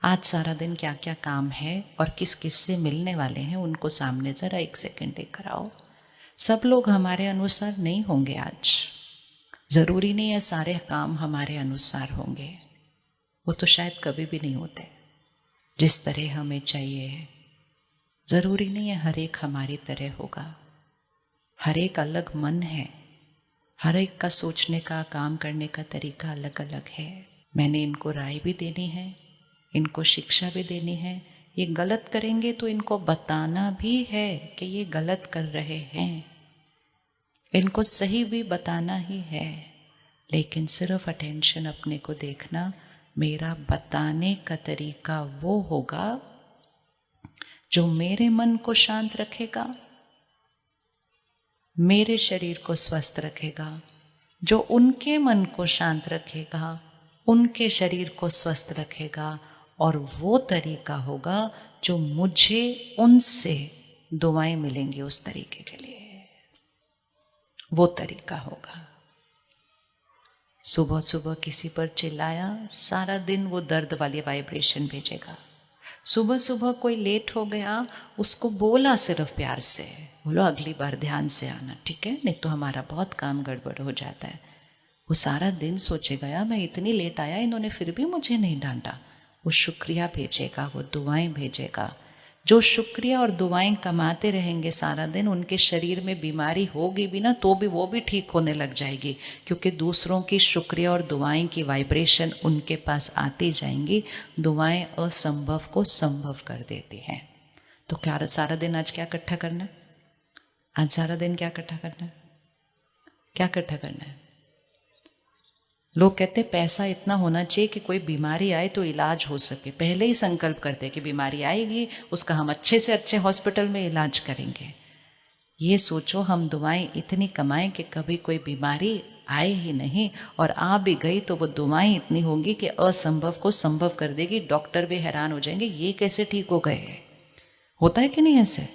आज सारा दिन क्या क्या काम है और किस किस से मिलने वाले हैं उनको सामने जरा 1 सेकंड लेकर आओ। सब लोग हमारे अनुसार नहीं होंगे आज, जरूरी नहीं है सारे काम हमारे अनुसार होंगे, वो तो शायद कभी भी नहीं होते जिस तरह हमें चाहिए। जरूरी नहीं है हर एक हमारी तरह होगा, हर एक अलग मन है, हर एक का सोचने का काम करने का तरीका अलग अलग है। मैंने इनको राय भी देनी है, इनको शिक्षा भी देनी है। ये गलत करेंगे तो इनको बताना भी है कि ये गलत कर रहे हैं, इनको सही भी बताना ही है। लेकिन सिर्फ अटेंशन अपने को देखना, मेरा बताने का तरीका वो होगा जो मेरे मन को शांत रखेगा, मेरे शरीर को स्वस्थ रखेगा, जो उनके मन को शांत रखेगा, उनके शरीर को स्वस्थ रखेगा। और वो तरीका होगा जो मुझे उनसे दुआएं मिलेंगी उस तरीके के लिए, वो तरीका होगा। सुबह सुबह किसी पर चिल्लाया, सारा दिन वो दर्द वाली वाइब्रेशन भेजेगा। सुबह सुबह कोई लेट हो गया, उसको बोला सिर्फ प्यार से, बोलो अगली बार ध्यान से आना, ठीक है, नहीं तो हमारा बहुत काम गड़बड़ हो जाता है। वो सारा दिन सोचेगा यार मैं इतनी लेट आया, इन्होंने फिर भी मुझे नहीं डांटा। वो शुक्रिया भेजेगा, वो दुआएं भेजेगा। जो शुक्रिया और दुआएं कमाते रहेंगे सारा दिन, उनके शरीर में बीमारी होगी भी ना तो भी वो भी ठीक होने लग जाएगी, क्योंकि दूसरों की शुक्रिया और दुआएं की वाइब्रेशन उनके पास आती जाएंगी। दुआएं असंभव को संभव कर देती हैं। तो क्या सारा दिन आज क्या इकट्ठा करना है? आज सारा दिन क्या इकट्ठा करना है? क्या इकट्ठा करना है? लोग कहते पैसा इतना होना चाहिए कि कोई बीमारी आए तो इलाज हो सके। पहले ही संकल्प करते कि बीमारी आएगी, उसका हम अच्छे से अच्छे हॉस्पिटल में इलाज करेंगे। ये सोचो हम दुआएं इतनी कमाएं कि कभी कोई बीमारी आए ही नहीं, और आ भी गई तो वो दुआएं इतनी होंगी कि असंभव को संभव कर देगी। डॉक्टर भी हैरान हो जाएंगे, ये कैसे ठीक हो गए। होता है कि नहीं ऐसे?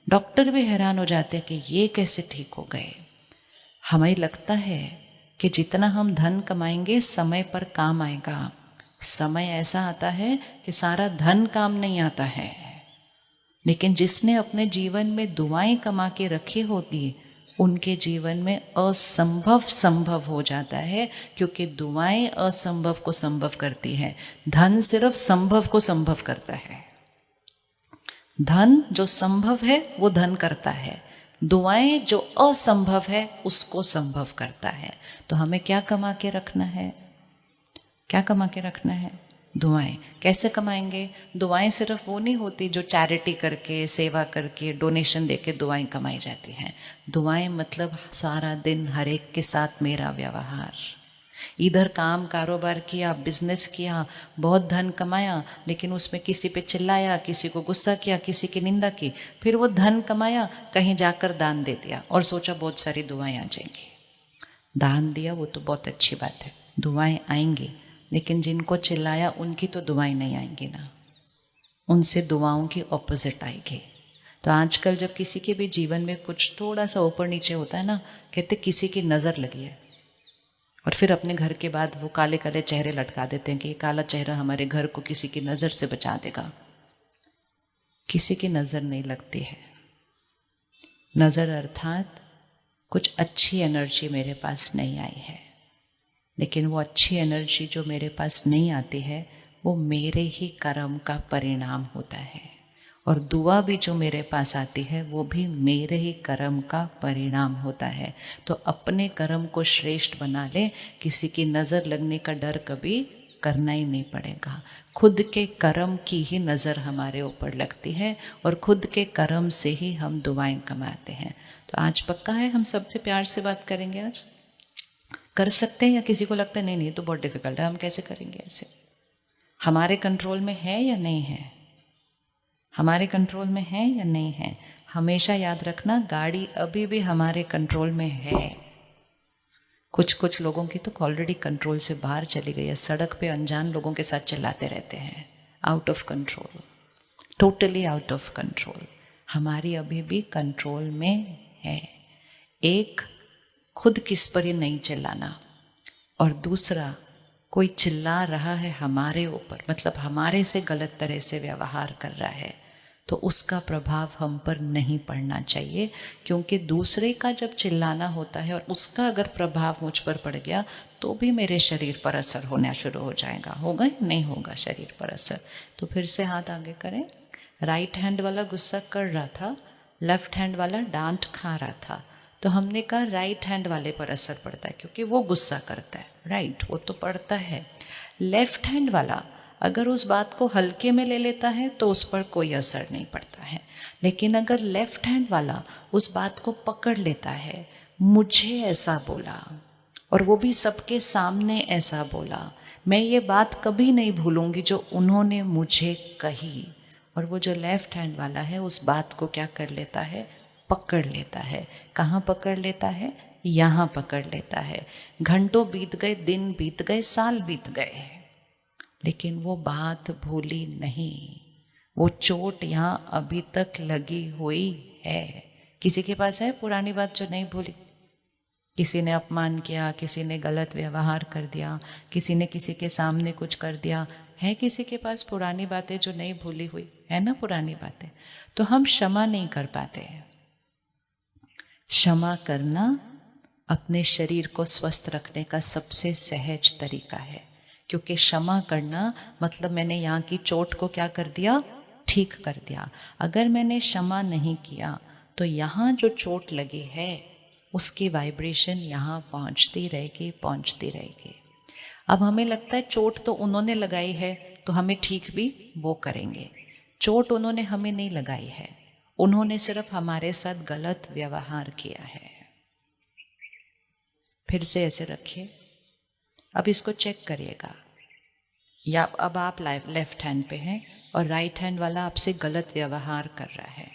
डॉक्टर भी हैरान हो जाते हैं कि ये कैसे ठीक हो गए। हमें लगता है कि जितना हम धन कमाएंगे समय पर काम आएगा। समय ऐसा आता है कि सारा धन काम नहीं आता है, लेकिन जिसने अपने जीवन में दुआएं कमा के रखी होगी उनके जीवन में असंभव संभव हो जाता है, क्योंकि दुआएं असंभव को संभव करती है। धन सिर्फ संभव को संभव करता है। धन जो संभव है वो धन करता है, दुआएं जो असंभव है उसको संभव करता है। तो हमें क्या कमा के रखना है? क्या कमा के रखना है? दुआएं। कैसे कमाएंगे? दुआएं सिर्फ वो नहीं होती जो चैरिटी करके, सेवा करके, डोनेशन देके दुआएं कमाई जाती हैं। दुआएं मतलब सारा दिन हर एक के साथ मेरा व्यवहार। इधर काम कारोबार किया, बिजनेस किया, बहुत धन कमाया, लेकिन उसमें किसी पे चिल्लाया, किसी को गुस्सा किया, किसी की निंदा की, फिर वो धन कमाया, कहीं जाकर दान दे दिया और सोचा बहुत सारी दुआएं आ जाएंगी। दान दिया वो तो बहुत अच्छी बात है, दुआएं आएंगी, लेकिन जिनको चिल्लाया उनकी तो दुआएं नहीं आएंगी ना, उनसे दुआओं की ऑपोजिट आएगी। तो आजकल जब किसी के भी जीवन में कुछ थोड़ा सा ऊपर नीचे होता है ना, कहते किसी की नज़र लगी है, और फिर अपने घर के बाद वो काले काले चेहरे लटका देते हैं कि ये काला चेहरा हमारे घर को किसी की नज़र से बचा देगा। किसी की नज़र नहीं लगती है। नज़र अर्थात कुछ अच्छी एनर्जी मेरे पास नहीं आई है, लेकिन वो अच्छी एनर्जी जो मेरे पास नहीं आती है वो मेरे ही कर्म का परिणाम होता है, और दुआ भी जो मेरे पास आती है वो भी मेरे ही कर्म का परिणाम होता है। तो अपने कर्म को श्रेष्ठ बना ले, किसी की नज़र लगने का डर कभी करना ही नहीं पड़ेगा। खुद के कर्म की ही नज़र हमारे ऊपर लगती है और खुद के कर्म से ही हम दुआएं कमाते हैं। तो आज पक्का है हम सबसे प्यार से बात करेंगे। आज कर सकते हैं या किसी को लगता है नहीं नहीं तो बहुत डिफिकल्ट है, हम कैसे करेंगे ऐसे? हमारे कंट्रोल में है या नहीं है? हमारे कंट्रोल में है या नहीं है? हमेशा याद रखना, गाड़ी अभी भी हमारे कंट्रोल में है। कुछ कुछ लोगों की तो ऑलरेडी कंट्रोल से बाहर चली गई है, सड़क पे अनजान लोगों के साथ चलाते रहते हैं, out of control, totally out of control. हमारी अभी भी कंट्रोल में है। एक, खुद किस पर ही नहीं चिल्लाना, और दूसरा कोई चिल्ला रहा है हमारे ऊपर, मतलब हमारे से गलत तरह से व्यवहार कर रहा है, तो उसका प्रभाव हम पर नहीं पड़ना चाहिए, क्योंकि दूसरे का जब चिल्लाना होता है और उसका अगर प्रभाव मुझ पर पड़ गया तो भी मेरे शरीर पर असर होना शुरू हो जाएगा। होगा या नहीं होगा शरीर पर असर? तो फिर से हाथ आगे करें। राइट हैंड वाला गुस्सा कर रहा था, लेफ्ट हैंड वाला डांट खा रहा था, तो हमने कहा राइट हैंड वाले पर असर पड़ता है क्योंकि वो गुस्सा करता है, राइट, वो तो पड़ता है। लेफ्ट हैंड वाला अगर उस बात को हल्के में ले लेता है तो उस पर कोई असर नहीं पड़ता है, लेकिन अगर लेफ्ट हैंड वाला उस बात को पकड़ लेता है, मुझे ऐसा बोला और वो भी सबके सामने ऐसा बोला, मैं ये बात कभी नहीं भूलूंगी जो उन्होंने मुझे कही, और वो जो लेफ्ट हैंड वाला है उस बात को क्या कर लेता है, पकड़ लेता है। कहाँ पकड़ लेता है? यहाँ पकड़ लेता है। घंटों बीत गए, दिन बीत गए, साल बीत गए, लेकिन वो बात भूली नहीं, वो चोट यहाँ अभी तक लगी हुई है। किसी के पास है पुरानी बात जो नहीं भूली? किसी ने अपमान किया, किसी ने गलत व्यवहार कर दिया, किसी ने किसी के सामने कुछ कर दिया, है किसी के पास पुरानी बातें जो नहीं भूली हुई है ना? पुरानी बातें तो हम क्षमा नहीं कर पाते। क्षमा करना अपने शरीर को स्वस्थ रखने का सबसे सहज तरीका है, क्योंकि क्षमा करना मतलब मैंने यहाँ की चोट को क्या कर दिया, ठीक कर दिया। अगर मैंने क्षमा नहीं किया तो यहाँ जो चोट लगी है उसकी वाइब्रेशन यहाँ पहुँचती रहेगी, पहुँचती रहेगी। अब हमें लगता है चोट तो उन्होंने लगाई है तो हमें ठीक भी वो करेंगे। चोट उन्होंने हमें नहीं लगाई है, उन्होंने सिर्फ हमारे साथ गलत व्यवहार किया है। फिर से ऐसे रखिए, अब इसको चेक करिएगा। या अब आप लेफ्ट हैंड पे हैं और राइट हैंड वाला आपसे गलत व्यवहार कर रहा है,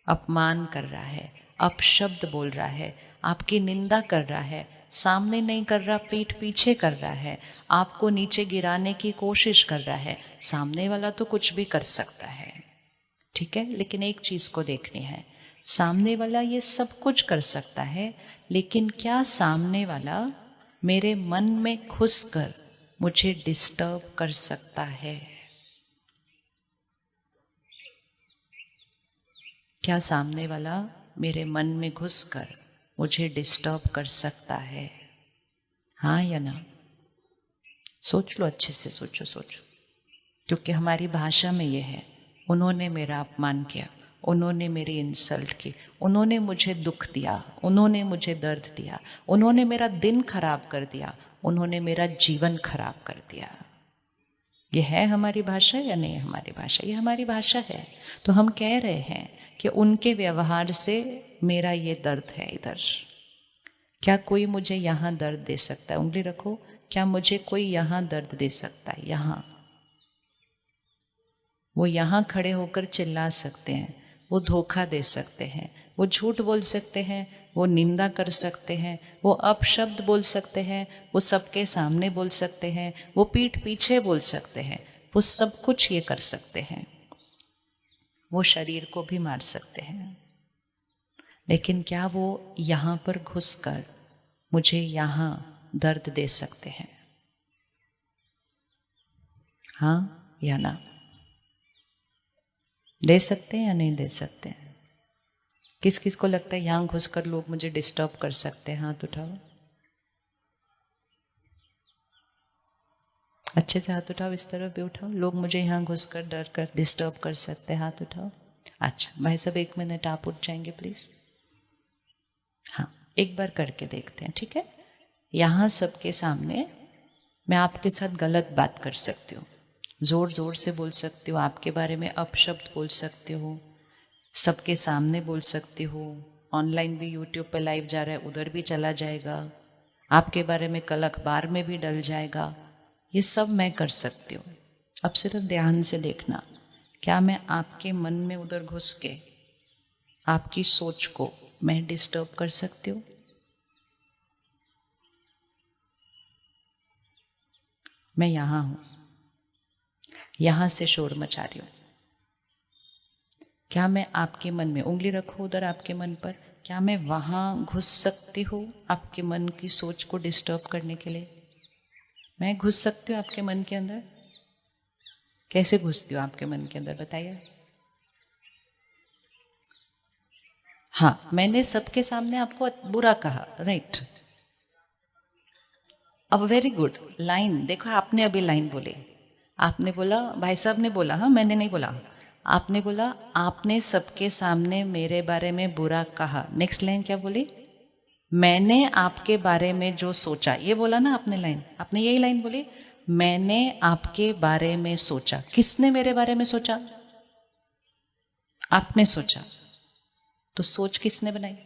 अपमान कर रहा है, अपशब्द बोल रहा है, आपकी निंदा कर रहा है, सामने नहीं कर रहा, पीठ पीछे कर रहा है, आपको नीचे गिराने की कोशिश कर रहा है। सामने वाला तो कुछ भी कर सकता है, ठीक है, लेकिन एक चीज को देखनी है, सामने वाला ये सब कुछ कर सकता है, लेकिन क्या सामने वाला मेरे मन में घुसकर मुझे डिस्टर्ब कर सकता है? क्या सामने वाला मेरे मन में घुसकर मुझे डिस्टर्ब कर सकता है? हाँ या ना? सोच लो, अच्छे से सोचो, क्योंकि हमारी भाषा में ये है, उन्होंने मेरा अपमान किया, उन्होंने मेरी इंसल्ट की, उन्होंने मुझे दुख दिया, उन्होंने मुझे दर्द दिया, उन्होंने मेरा दिन खराब कर दिया, उन्होंने मेरा जीवन खराब कर दिया। ये है हमारी भाषा या नहीं हमारी भाषा? ये हमारी भाषा है। तो हम कह रहे हैं कि उनके व्यवहार से मेरा ये दर्द है इधर। क्या कोई मुझे यहाँ दर्द दे सकता है? उंगली रखो, क्या मुझे कोई यहाँ दर्द दे सकता है? यहाँ वो यहाँ खड़े होकर चिल्ला सकते हैं, वो धोखा दे सकते हैं, वो झूठ बोल सकते हैं, वो निंदा कर सकते हैं, वो अपशब्द बोल सकते हैं, वो सबके सामने बोल सकते हैं, वो पीठ पीछे बोल सकते हैं, वो सब कुछ ये कर सकते हैं, वो शरीर को भी मार सकते हैं, लेकिन क्या वो यहाँ पर घुसकर मुझे यहाँ दर्द दे सकते हैं? हाँ या ना? दे सकते हैं या नहीं दे सकते हैं? किस किस को लगता है यहाँ घुसकर लोग मुझे डिस्टर्ब कर सकते हैं? हाथ उठाओ, अच्छे से हाथ उठाओ, इस तरफ भी उठाओ। लोग मुझे यहाँ घुसकर डर कर डिस्टर्ब कर सकते हैं, हाथ उठाओ। अच्छा भाई साहब, 1 मिनट आप उठ जाएंगे प्लीज। हाँ, एक बार करके देखते हैं, ठीक है? यहाँ सबके सामने मैं आपके साथ गलत बात कर सकती हूँ, जोर जोर से बोल सकती हूँ, आपके बारे में अपशब्द बोल सकती हूँ, सबके सामने बोल सकती हूँ, ऑनलाइन भी यूट्यूब पे लाइव जा रहा है उधर भी चला जाएगा, आपके बारे में कल अखबार में भी डल जाएगा, ये सब मैं कर सकती हूँ। अब सिर्फ ध्यान से देखना, क्या मैं आपके मन में उधर घुस के आपकी सोच को मैं डिस्टर्ब कर सकती हूँ? मैं यहाँ हूँ, यहाँ से शोर मचा रही हूँ, क्या मैं आपके मन में, उंगली रखो उधर आपके मन पर, क्या मैं वहाँ घुस सकती हूँ आपके मन की सोच को डिस्टर्ब करने के लिए? मैं घुस सकती हूँ आपके मन के अंदर? कैसे घुसती हूँ आपके मन के अंदर, बताइए। हाँ, मैंने सबके सामने आपको बुरा कहा, राइट। अब वेरी गुड लाइन, देखो आपने अभी लाइन बोली, आपने बोला, भाई साहब ने बोला, हाँ मैंने नहीं बोला, आपने बोला आपने सबके सामने मेरे बारे में बुरा कहा। नेक्स्ट लाइन क्या बोली? मैंने आपके बारे में जो सोचा, ये बोला ना आपने लाइन, आपने यही लाइन बोली, मैंने आपके बारे में सोचा। किसने मेरे बारे में सोचा? आपने सोचा। तो सोच किसने बनाई?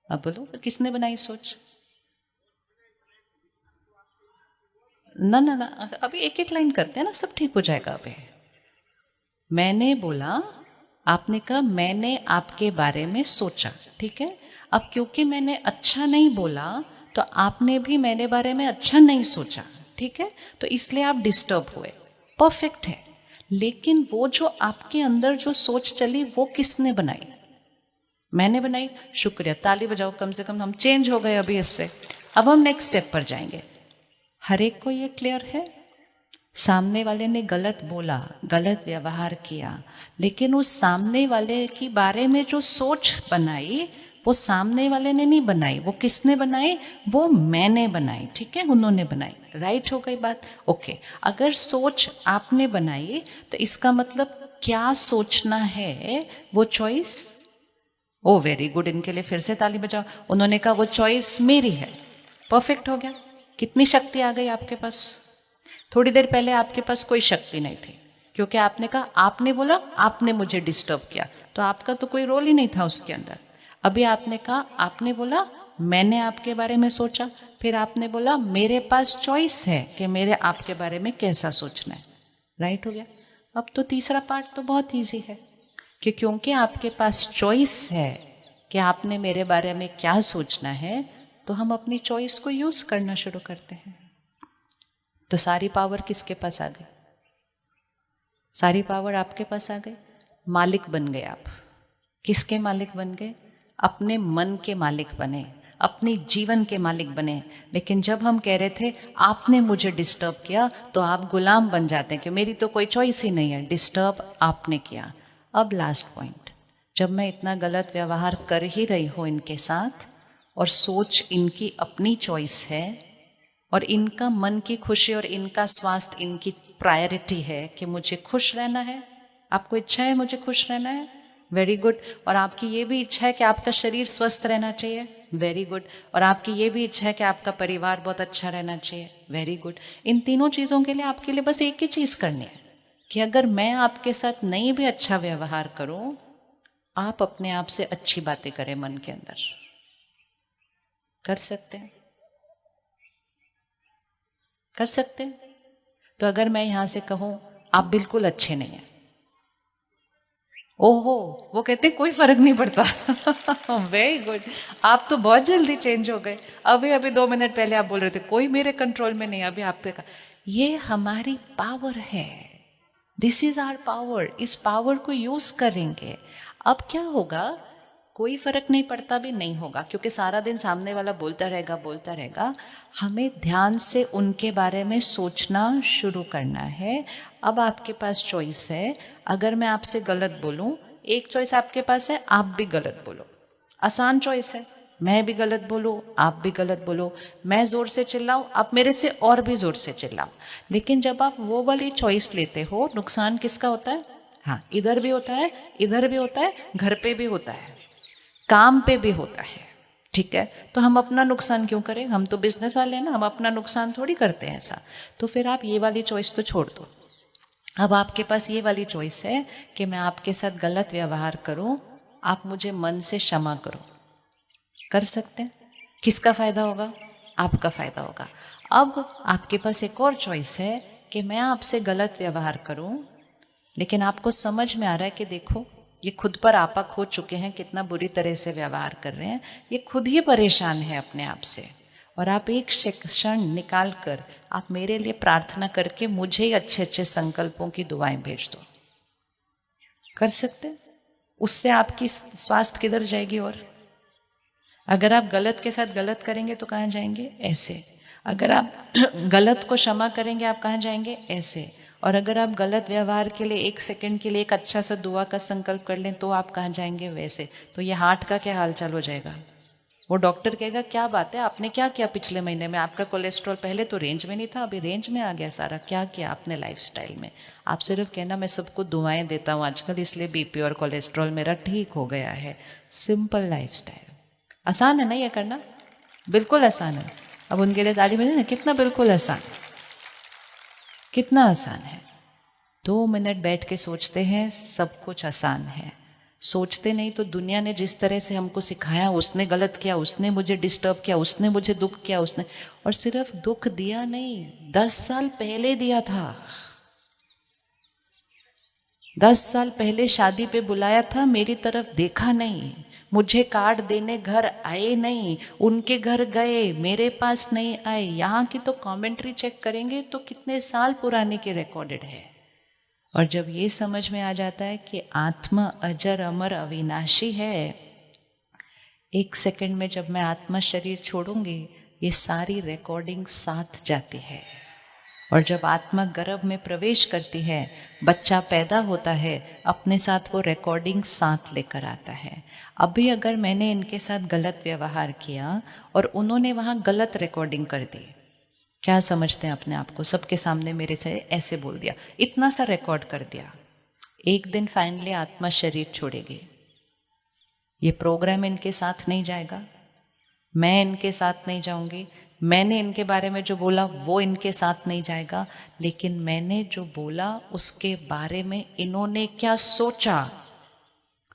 अब बोलो, किसने बनाई सोच? ना ना ना, अभी एक एक लाइन करते हैं ना, सब ठीक हो जाएगा। अभी मैंने बोला, आपने कहा मैंने आपके बारे में सोचा, ठीक है। अब क्योंकि मैंने अच्छा नहीं बोला तो आपने भी मेरे बारे में अच्छा नहीं सोचा, ठीक है, तो इसलिए आप डिस्टर्ब हुए। परफेक्ट है। लेकिन वो जो आपके अंदर जो सोच चली वो किसने बनाई? मैंने बनाई। शुक्रिया, ताली बजाओ, कम से कम हम चेंज हो गए अभी इससे। अब हम नेक्स्ट स्टेप पर जाएंगे। हर एक को ये क्लियर है, सामने वाले ने गलत बोला, गलत व्यवहार किया, लेकिन उस सामने वाले के बारे में जो सोच बनाई वो सामने वाले ने नहीं बनाई, वो किसने बनाई? वो मैंने बनाई, ठीक है, उन्होंने बनाई। राइट हो गई बात? ओके। अगर सोच आपने बनाई तो इसका मतलब क्या सोचना है वो चॉइस। ओ वेरी गुड, इनके लिए फिर से ताली बजाओ। उन्होंने कहा वो चॉइस मेरी है। परफेक्ट हो गया। कितनी शक्ति आ गई आपके पास? थोड़ी देर पहले आपके पास कोई शक्ति नहीं थी, क्योंकि आपने कहा, आपने बोला, आपने मुझे डिस्टर्ब किया, तो आपका तो कोई रोल ही नहीं था उसके अंदर। अभी आपने कहा, आपने बोला मैंने आपके बारे में सोचा, फिर आपने बोला मेरे पास चॉइस है कि मेरे आपके बारे में कैसा सोचना है। राइट हो गया। अब तो तीसरा पार्ट तो बहुत ईजी है कि क्योंकि आपके पास चॉइस है कि आपने मेरे बारे में क्या सोचना है, तो हम अपनी चॉइस को यूज करना शुरू करते हैं। तो सारी पावर किसके पास आ गई? सारी पावर आपके पास आ गई। मालिक बन गए आप। किसके मालिक बन गए? अपने मन के मालिक बने, अपने जीवन के मालिक बने। लेकिन जब हम कह रहे थे आपने मुझे डिस्टर्ब किया, तो आप गुलाम बन जाते हैं कि मेरी तो कोई चॉइस ही नहीं है, डिस्टर्ब आपने किया। अब लास्ट पॉइंट, जब मैं इतना गलत व्यवहार कर ही रही हूं इनके साथ और सोच इनकी अपनी चॉइस है और इनका मन की खुशी और इनका स्वास्थ्य इनकी प्रायोरिटी है कि मुझे खुश रहना है, आपको इच्छा है मुझे खुश रहना है, वेरी गुड। और आपकी ये भी इच्छा है कि आपका शरीर स्वस्थ रहना चाहिए, वेरी गुड। और आपकी ये भी इच्छा है कि आपका परिवार बहुत अच्छा रहना चाहिए, वेरी गुड। इन तीनों चीज़ों के लिए आपके लिए बस एक ही चीज़ करनी है कि अगर मैं आपके साथ नहीं भी अच्छा व्यवहार करूं, आप अपने आप से अच्छी बातें करें मन के अंदर। कर सकते हैं? कर सकते हैं? तो अगर मैं यहां से कहूं आप बिल्कुल अच्छे नहीं हैं, ओहो, वो कहते कोई फर्क नहीं पड़ता। वेरी गुड, आप तो बहुत जल्दी चेंज हो गए। अभी अभी 2 मिनट पहले आप बोल रहे थे कोई मेरे कंट्रोल में नहीं, अभी आपने कहा। ये हमारी पावर है, दिस इज आवर पावर। इस पावर को यूज करेंगे। अब क्या होगा? कोई फर्क नहीं पड़ता भी नहीं होगा, क्योंकि सारा दिन सामने वाला बोलता रहेगा बोलता रहेगा। हमें ध्यान से उनके बारे में सोचना शुरू करना है। अब आपके पास चॉइस है। अगर मैं आपसे गलत बोलूं, एक चॉइस आपके पास है, आप भी गलत बोलो, आसान चॉइस है। मैं भी गलत बोलूं, आप भी गलत बोलो। मैं जोर से चिल्लाऊं, आप मेरे से और भी जोर से चिल्लाओ। लेकिन जब आप वो वाली चॉइस लेते हो, नुकसान किसका होता है? हाँ, इधर भी होता है, इधर भी होता है, घर पे भी होता है, काम पे भी होता है, ठीक है। तो हम अपना नुकसान क्यों करें? हम तो बिजनेस वाले हैं ना, हम अपना नुकसान थोड़ी करते हैं ऐसा। तो फिर आप ये वाली चॉइस तो छोड़ दो। अब आपके पास ये वाली चॉइस है कि मैं आपके साथ गलत व्यवहार करूं, आप मुझे मन से क्षमा करो। कर सकते हैं? किसका फायदा होगा? आपका फायदा होगा। अब आपके पास एक और चॉइस है कि मैं आपसे गलत व्यवहार करूं, लेकिन आपको समझ में आ रहा है कि देखो ये खुद पर आपा खो चुके हैं, कितना बुरी तरह से व्यवहार कर रहे हैं, ये खुद ही परेशान है अपने आप से, और आप एक क्षण निकाल कर आप मेरे लिए प्रार्थना करके मुझे ही अच्छे अच्छे संकल्पों की दुआएं भेज दो। कर सकते हैं? उससे आपकी स्वास्थ्य किधर जाएगी? और अगर आप गलत के साथ गलत करेंगे तो कहाँ जाएंगे? ऐसे। अगर आप गलत को क्षमा करेंगे, आप कहाँ जाएंगे? ऐसे। और अगर आप गलत व्यवहार के लिए 1 सेकंड के लिए एक अच्छा सा दुआ का संकल्प कर लें तो आप कहाँ जाएंगे? वैसे। तो ये हार्ट का क्या हाल चाल हो जाएगा? वो डॉक्टर कहेगा क्या बात है, आपने क्या किया पिछले महीने में? आपका कोलेस्ट्रॉल पहले तो रेंज में नहीं था, अभी रेंज में आ गया सारा। क्या किया आपने लाइफस्टाइल में? आप सिर्फ कहना मैं सबको दुआएं देता हूँ आजकल, इसलिए बीपी और कोलेस्ट्रॉल मेरा ठीक हो गया है। Simple lifestyle. आसान है ना ये करना? बिल्कुल आसान है। अब उनके लिए ताली बजे ना, कितना बिल्कुल आसान, कितना आसान है। 2 मिनट बैठ के सोचते हैं, सब कुछ आसान है। सोचते नहीं तो दुनिया ने जिस तरह से हमको सिखाया, उसने गलत किया, उसने मुझे डिस्टर्ब किया, उसने मुझे दुख किया, उसने, और सिर्फ दुख दिया नहीं, 10 साल पहले दिया था। 10 साल पहले शादी पे बुलाया था, मेरी तरफ देखा नहीं, मुझे कार्ड देने घर आए नहीं, उनके घर गए, मेरे पास नहीं आए। यहाँ की तो कमेंट्री चेक करेंगे तो कितने साल पुराने के रिकॉर्डेड है। और जब ये समझ में आ जाता है कि आत्मा अजर अमर अविनाशी है, 1 सेकंड में जब मैं आत्मा शरीर छोड़ूंगी, ये सारी रिकॉर्डिंग साथ जाती है। और जब आत्मा गर्भ में प्रवेश करती है, बच्चा पैदा होता है, अपने साथ वो रिकॉर्डिंग साथ लेकर आता है। अभी अगर मैंने इनके साथ गलत व्यवहार किया और उन्होंने वहाँ गलत रिकॉर्डिंग कर दी, क्या समझते हैं अपने आप को? सबके सामने मेरे से ऐसे बोल दिया, इतना सा रिकॉर्ड कर दिया। एक दिन फाइनली आत्मा शरीर छोड़ेगी, ये प्रोग्राम इनके साथ नहीं जाएगा, मैं इनके साथ नहीं जाऊंगी, मैंने इनके बारे में जो बोला वो इनके साथ नहीं जाएगा, लेकिन मैंने जो बोला उसके बारे में इन्होंने क्या सोचा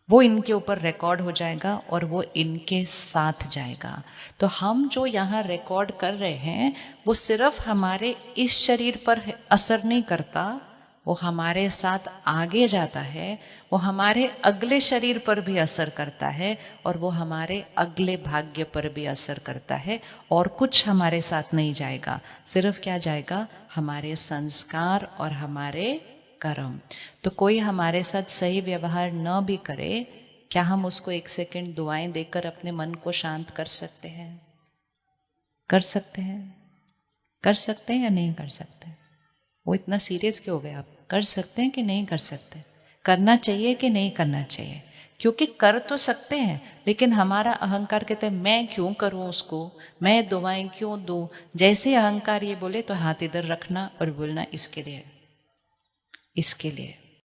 वो इनके ऊपर रिकॉर्ड हो जाएगा और वो इनके साथ जाएगा। तो हम जो यहाँ रिकॉर्ड कर रहे हैं वो सिर्फ हमारे इस शरीर पर असर नहीं करता, वो हमारे साथ आगे जाता है, वो हमारे अगले शरीर पर भी असर करता है, और वो हमारे अगले भाग्य पर भी असर करता है। और कुछ हमारे साथ नहीं जाएगा, सिर्फ क्या जाएगा? हमारे संस्कार और हमारे कर्म। तो कोई हमारे साथ सही व्यवहार न भी करे, क्या हम उसको 1 सेकंड दुआएं देकर अपने मन को शांत कर सकते हैं? कर सकते हैं? कर सकते हैं या नहीं कर सकते? वो इतना सीरियस क्यों हो गए आप? कर सकते हैं कि नहीं कर सकते? करना चाहिए कि नहीं करना चाहिए? क्योंकि कर तो सकते हैं, लेकिन हमारा अहंकार कहते हैं मैं क्यों करूं उसको, मैं दुआएं क्यों दूं। जैसे अहंकार ये बोले तो हाथ इधर रखना और बोलना इसके लिए, इसके लिए।